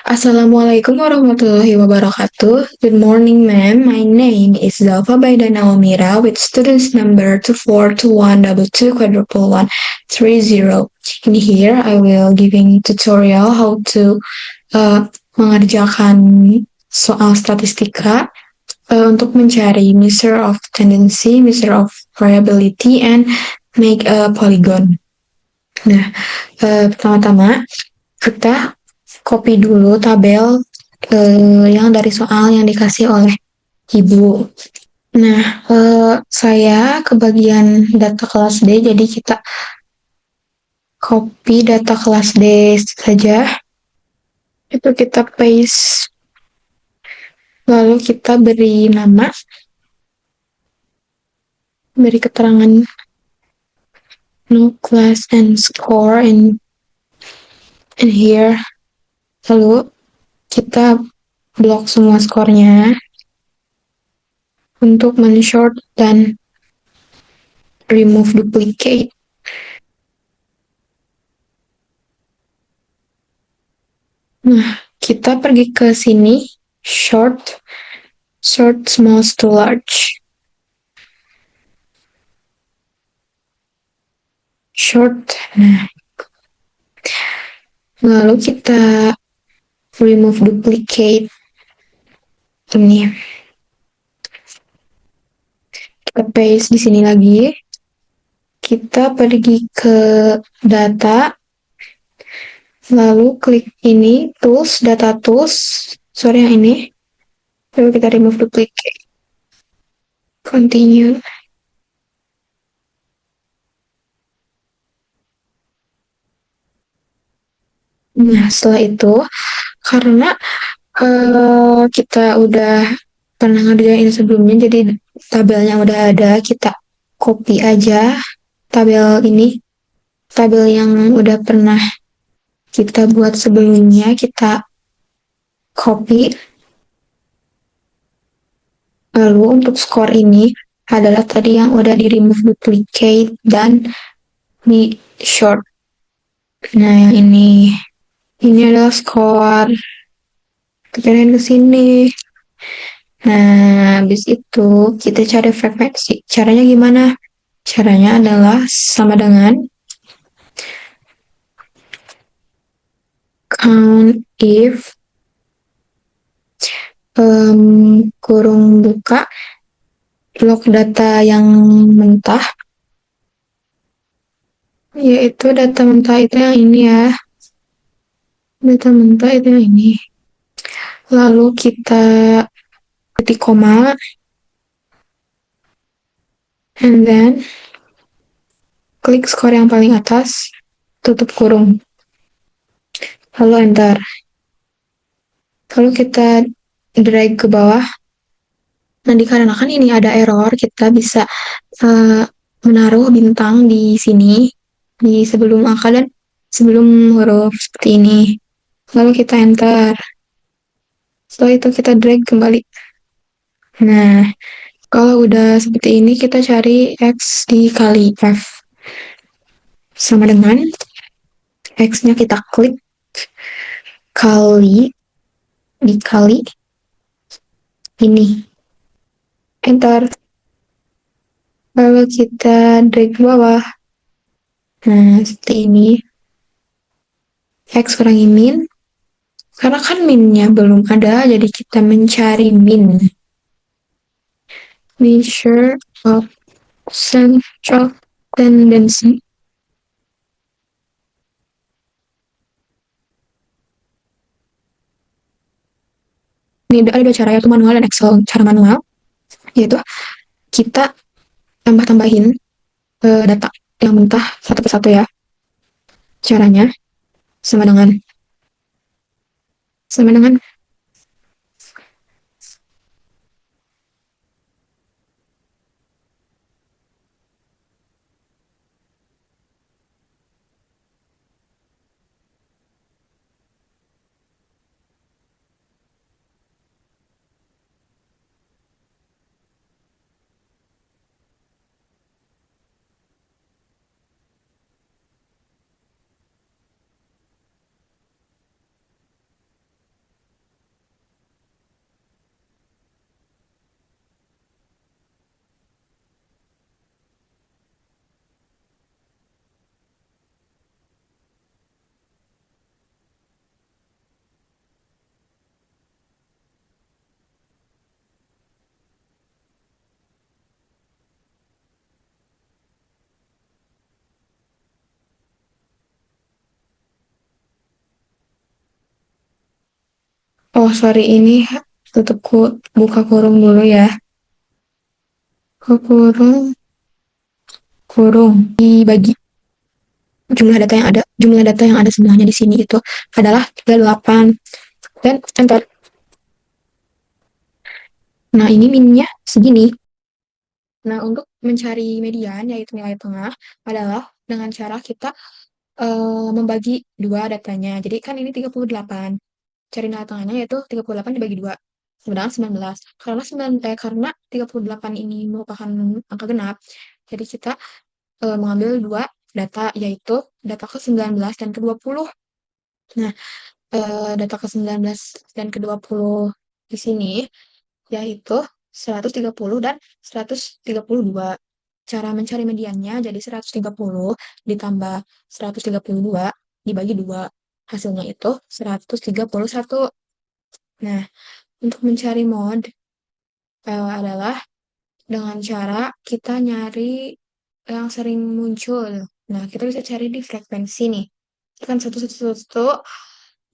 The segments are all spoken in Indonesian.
Assalamualaikum warahmatullahi wabarakatuh. Good morning, ma'am. My name is Zalfa Baidana Almira with students number 242122 quadruple 130. In here, I will giving tutorial how to mengerjakan soal statistika untuk mencari measure of tendency, measure of variability, and make a polygon. Nah, pertama-tama kita copy dulu tabel yang dari soal yang dikasih oleh ibu. Nah, saya ke bagian data kelas D, jadi kita copy data kelas D saja. Itu kita paste, lalu kita beri nama, beri keterangan no class and score in here. Lalu kita blok semua skornya untuk men-short dan remove duplicate. Nah, kita pergi ke sini, sort small to large. Short. Nah, lalu kita remove duplicate. Ini. Kita paste di sini lagi. Kita pergi ke data. Lalu klik ini, tools, data tools. Sorry yang ini. Lalu kita remove duplicate. Continue. Nah, setelah itu, karena kita udah pernah ngerjain sebelumnya, jadi tabelnya udah ada, kita copy aja tabel ini, tabel yang udah pernah kita buat sebelumnya, kita copy. Lalu untuk skor ini adalah tadi yang udah di remove duplicate dan di short. Nah, yang ini adalah skor. Kita lihat ke sini. Nah, habis itu kita cari frekuensi. Caranya gimana? Caranya adalah sama dengan count if kurung buka blok data yang mentah, yaitu data mentah itu yang ini ya. Data mentah itu yang ini. Lalu kita ketik koma, and then klik skor yang paling atas, tutup kurung, lalu enter. Lalu kita drag ke bawah. Nah, dikarenakan ini ada error, kita bisa menaruh bintang di sini, di sebelum angka dan sebelum huruf seperti ini. Lalu kita enter. Setelah itu kita drag kembali. Nah, kalau udah seperti ini, kita cari X dikali F. Sama dengan X-nya kita klik, kali, dikali, ini. Enter. Lalu kita drag ke bawah. Nah, seperti ini. X kurangi min. Karena kan minnya belum ada, jadi kita mencari min. Measure of central tendency. Ini ada dua cara, yaitu manual dan Excel. Cara manual, yaitu kita tambah-tambahin data yang mentah satu persatu ya. Caranya sama dengan Oh, sorry, ini tutup buka kurung dulu ya. Ke kurung, kurung. Dibagi jumlah data yang ada sebenarnya di sini itu adalah 38. Dan enter. Nah, ini minnya segini. Nah, untuk mencari median, yaitu nilai tengah, adalah dengan cara kita membagi dua datanya. Jadi kan ini 38. Cari nilai tengahnya yaitu 38 dibagi 2. Sebenarnya 19. Karena 38 ini merupakan angka genap, jadi kita mengambil dua data, yaitu data ke-19 dan ke-20. Nah, data ke-19 dan ke-20 di sini yaitu 130 dan 132. Cara mencari mediannya jadi 130 ditambah 132 dibagi 2. Hasilnya itu 131. Nah, untuk mencari mod adalah dengan cara kita nyari yang sering muncul. Nah, kita bisa cari di frekuensi nih. Kan 111.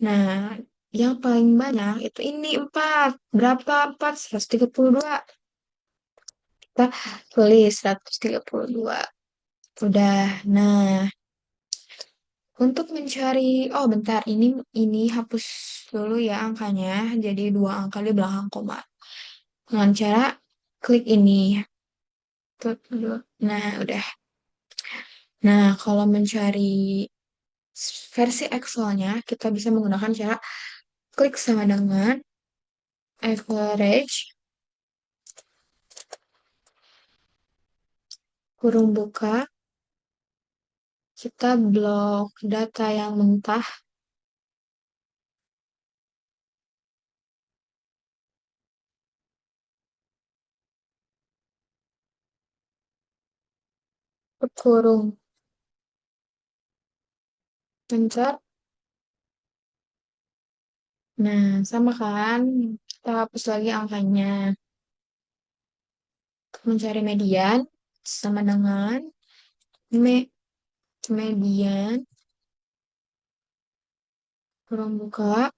Nah, yang paling banyak itu ini 4. Berapa 4? 132. Kita tulis 132. Udah. Nah, untuk mencari, oh bentar, ini hapus dulu ya angkanya. Jadi dua angka di belakang koma. Dengan cara klik ini. Nah, udah. Nah, kalau mencari versi Excel-nya, kita bisa menggunakan cara klik sama dengan average, kurung buka, kita blok data yang mentah, kurung, enter. Nah, sama kan? Kita hapus lagi angkanya. Mencari median sama dengan me- median, kurung buka,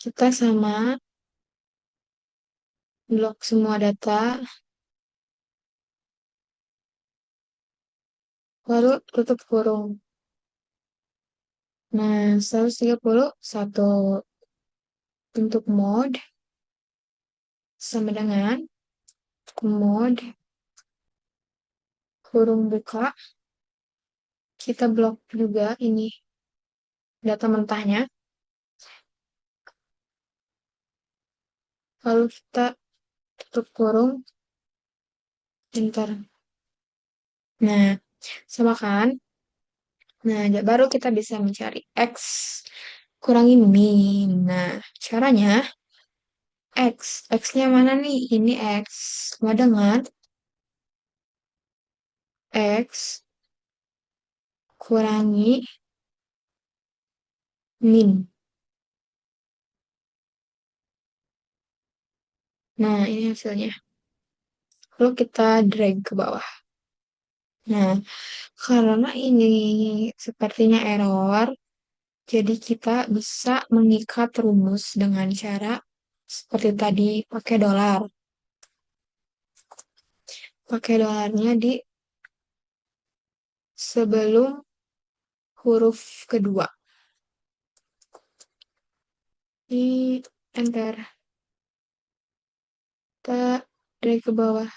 kita sama blok semua data, lalu tutup kurung. Nah, 131 untuk mode sama dengan mode kurung buka, kita blok juga ini data mentahnya, lalu kita tutup kurung, enter. Nah, sama kan? Nah, baru kita bisa mencari X kurangi min. Nah, caranya X-nya mana nih? Ini X sama dengan X kurangi min. Nah, ini hasilnya. Lalu kita drag ke bawah. Nah, karena ini sepertinya error, jadi kita bisa mengikat rumus dengan cara seperti tadi, pakai dolar. Pakai dolarnya di sebelum huruf kedua. Di enter. Kita drag ke bawah.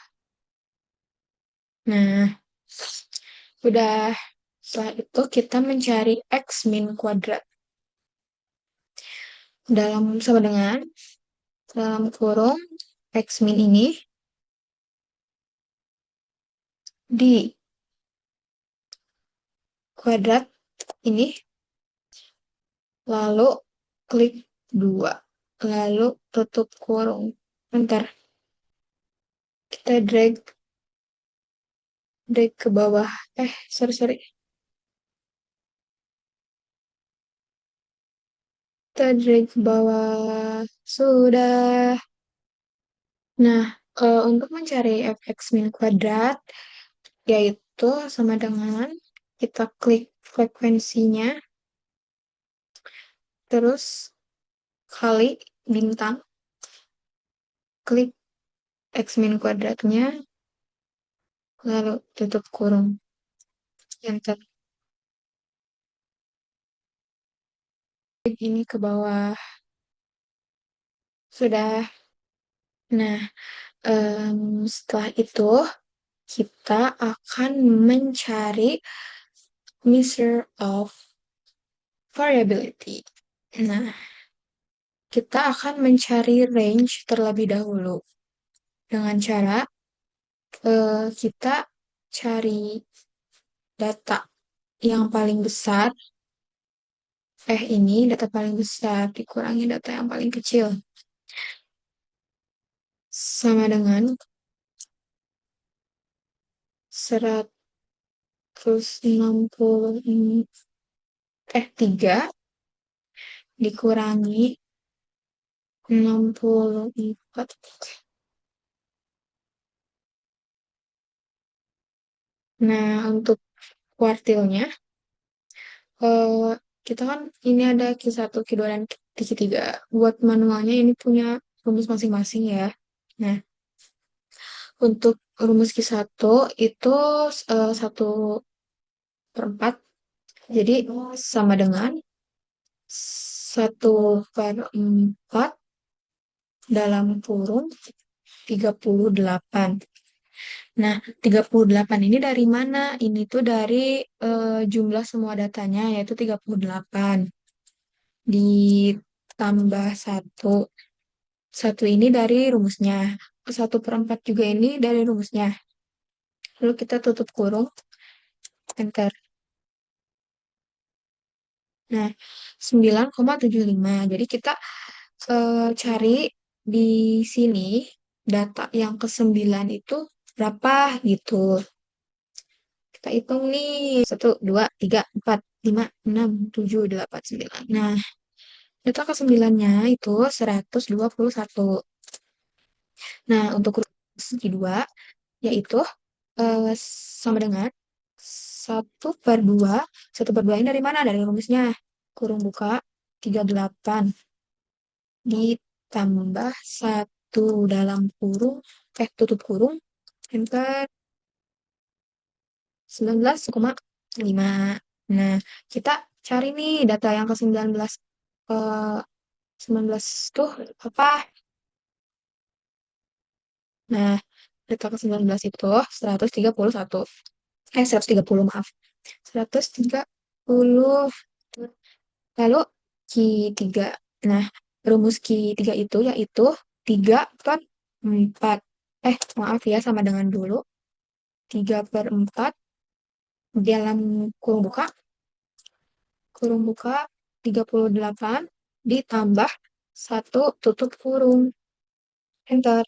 Nah, udah. Setelah itu kita mencari X min kuadrat. Sama dengan dalam kurung X min ini di kuadrat ini, lalu klik 2, lalu tutup kurung. Bentar, kita drag ke bawah. Sorry. Kita drag ke bawah. Sudah. Nah, untuk mencari fx min kuadrat, yaitu sama dengan kita klik frekuensinya, terus kali bintang, klik X min kuadratnya, lalu tutup kurung, enter. Klik ini ke bawah. Sudah. Nah, setelah itu kita akan mencari measure of variability. Nah, kita akan mencari range terlebih dahulu dengan cara kita cari data yang paling besar. Ini data paling besar dikurangi data yang paling kecil sama dengan 160 3 dikurangi 64. Nah, untuk kuartilnya, eh, kita kan ini ada Q1, Q2, dan Q3. Buat manualnya ini punya rumus masing-masing ya. Nah, untuk rumus Q1 itu 1/4. Jadi sama dengan 1/4 dalam kurung 38. Nah, 38 ini dari mana? Ini tuh dari jumlah semua datanya, yaitu 38. Ditambah satu. Satu ini dari rumusnya. 1/4 juga ini dari rumusnya. Lalu kita tutup kurung, enter. Nah, 9,75. Jadi kita cari di sini data yang ke-9 itu berapa gitu. Kita hitung nih. 1, 2, 3, 4, 5, 6, 7, 8, 9. Nah, data ke-9-nya itu 121. Nah, untuk rumus kedua, yaitu eh, sama dengan 1/2. 1/2 ini dari mana? Dari rumusnya. Kurung buka 38 ditambah satu dalam kurung, tutup kurung, enter. 19,5. Nah, kita cari nih data yang ke-19. Eh, 19 tuh apa? Nah, data ke-19 itu 131. 130, maaf. 130. Lalu Q3. Nah, rumus Q3 itu yaitu 3/4. Maaf ya, sama dengan dulu. 3/4 dalam kurung buka 38 ditambah satu tutup kurung, enter.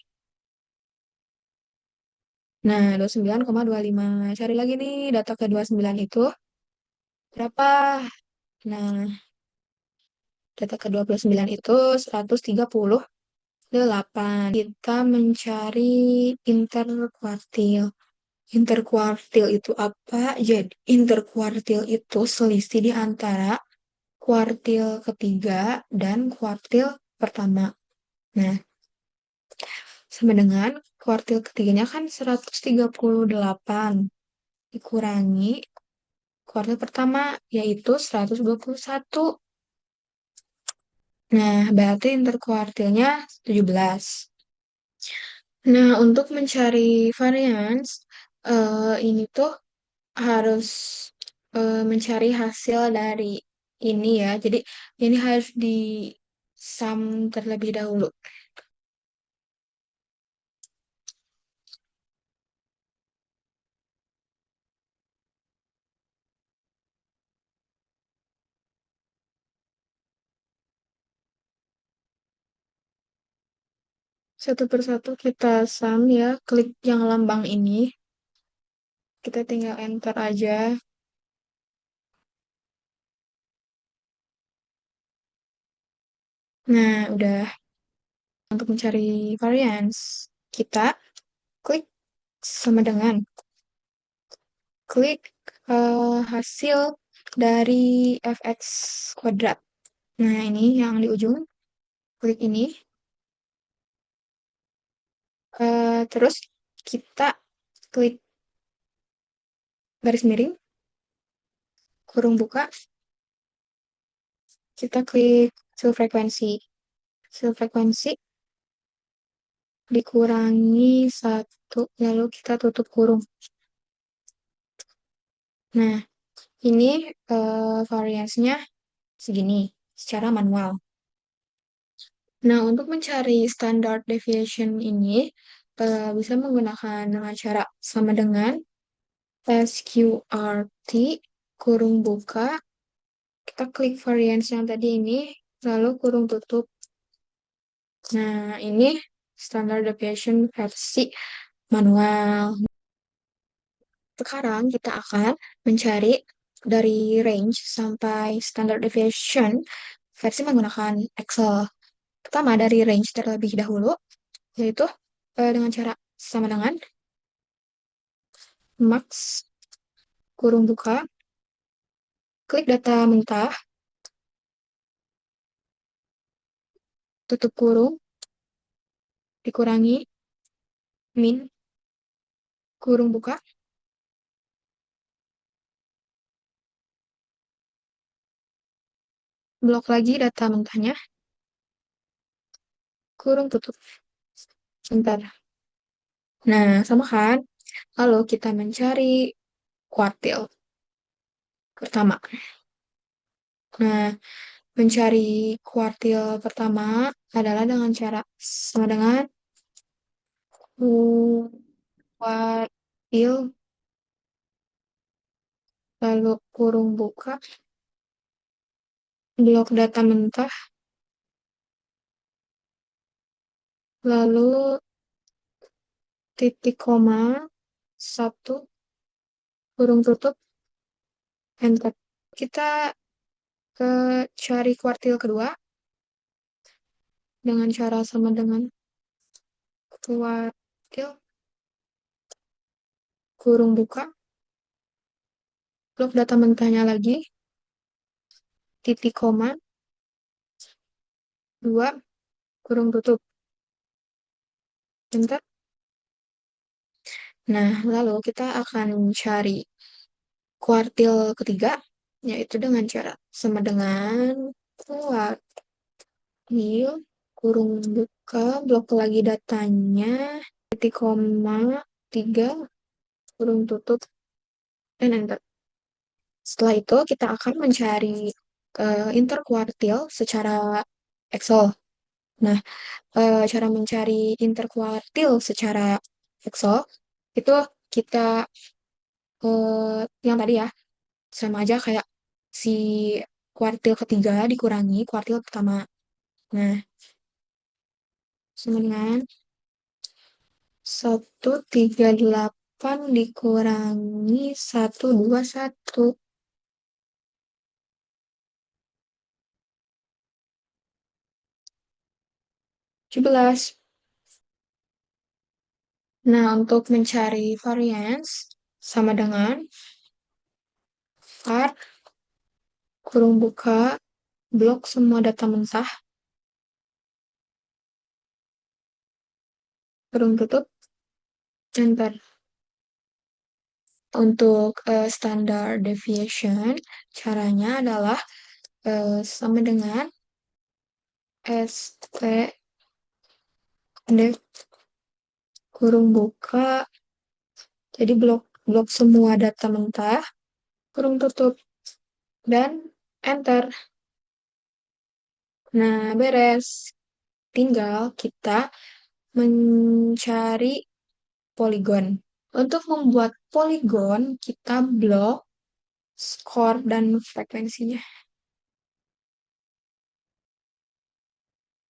Nah, 29,25. Cari lagi nih data ke 29 itu berapa? Nah, data ke 29 itu 138. Kita mencari interkuartil. Interkuartil itu apa? Jadi, interkuartil itu selisih di antara kuartil ketiga dan kuartil pertama. Nah, sama dengan kuartil ketiganya kan 138 dikurangi kuartil pertama, yaitu 121. Nah, berarti interkuartilnya 17. Nah, untuk mencari varians, ini tuh harus mencari hasil dari ini ya. Jadi, ini harus di sum terlebih dahulu. Satu persatu kita sum ya. Klik yang lambang ini. Kita tinggal enter aja. Nah, udah. Untuk mencari variance, kita klik sama dengan klik hasil dari fx kuadrat. Nah, ini yang di ujung. klik ini, terus kita klik garis miring, kurung buka, kita klik fill frekuensi. Fill frekuensi dikurangi satu, lalu kita tutup kurung. Nah, ini variasinya segini, secara manual. Nah, untuk mencari standard deviation ini, bisa menggunakan dengan cara sama dengan SQRT, kurung buka, kita klik variance yang tadi ini, lalu kurung tutup. Nah, ini standard deviation versi manual. Sekarang kita akan mencari dari range sampai standard deviation versi menggunakan Excel. Pertama dari range terlebih dahulu, yaitu dengan cara sama dengan max kurung buka, klik data mentah, tutup kurung, dikurangi min kurung buka, blok lagi data mentahnya, kurung tutup. Bentar. Nah, sama kan? Lalu kita mencari kuartil pertama. Nah, mencari kuartil pertama adalah dengan cara sama dengan kuartil, lalu kurung buka, blok data mentah, lalu titik koma, satu, kurung tutup, enter. Kita ke cari kuartil kedua dengan cara sama dengan kuartil, kurung buka, blok data mentahnya lagi, titik koma, dua, kurung tutup, enter. Nah, lalu kita akan cari kuartil ketiga, yaitu dengan cara sama dengan kuartil, kurung buka, blok lagi datanya, titik koma, tiga, kurung tutup, dan enter. Setelah itu, kita akan mencari interkuartil secara Excel. Nah, cara mencari interkuartil secara Excel, itu kita yang tadi ya, sama aja kayak si kuartil ketiga dikurangi kuartil pertama. Nah, sama dengan 138 dikurangi 121. 17. Nah, untuk mencari variance sama dengan var kurung buka blok semua data mentah kurung tutup enter. Untuk standard deviation, caranya adalah sama dengan ST def kurung buka, jadi blok blok semua data mentah, kurung tutup, dan enter. Nah, beres. Tinggal kita mencari poligon. Untuk membuat poligon, kita blok skor dan frekuensinya.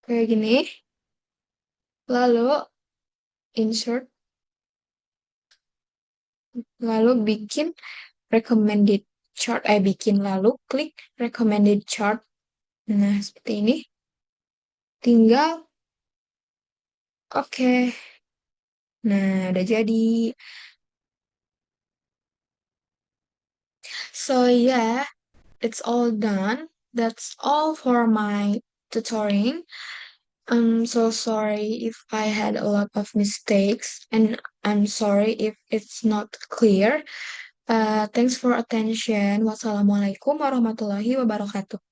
Kayak gini. Lalu insert, lalu bikin recommended chart. Bikin lalu klik recommended chart. Nah, seperti ini. Tinggal oke. Nah, udah jadi. So yeah, it's all done. That's all for my tutoring. I'm so sorry if I had a lot of mistakes, and I'm sorry if it's not clear. Thanks for attention. Wassalamualaikum warahmatullahi wabarakatuh.